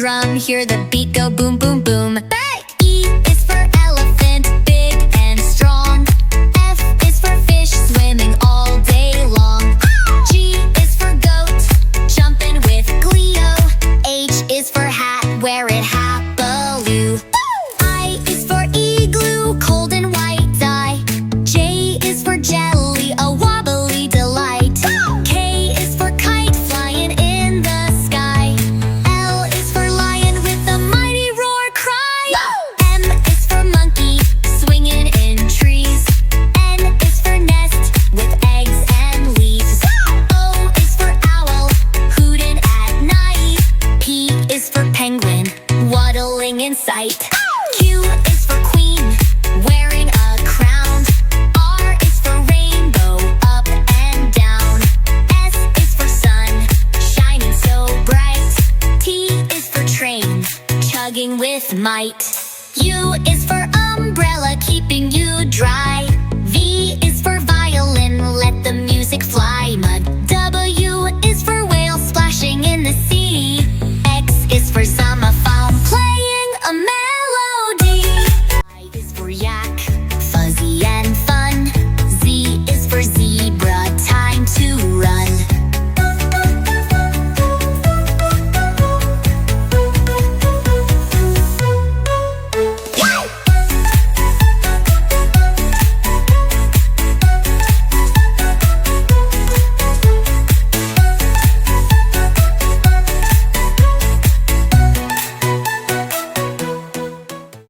drum, hear the beat go boom, boom, boom. E is for elephant, big and strong. F is for fish, swimming all day long. G is for goat, jumping with Cleo. H is for hat, wear it happily. I is for igloo, cold and white dye. J is for jelly, a wobbly delight. K is for kite, flying in the sky. L is for lion with a mighty roar cry. M is for monkey, swinging in trees. N is for nest, with eggs and leaves. O is for owl, hooting at night. P is for penguin, waddling in sight. Q is for queen, wearing a crown. R is for rainbow, up and down. S is for sun, shining so bright. T is for train, chugging with might. U is for umbrella, keeping you dry.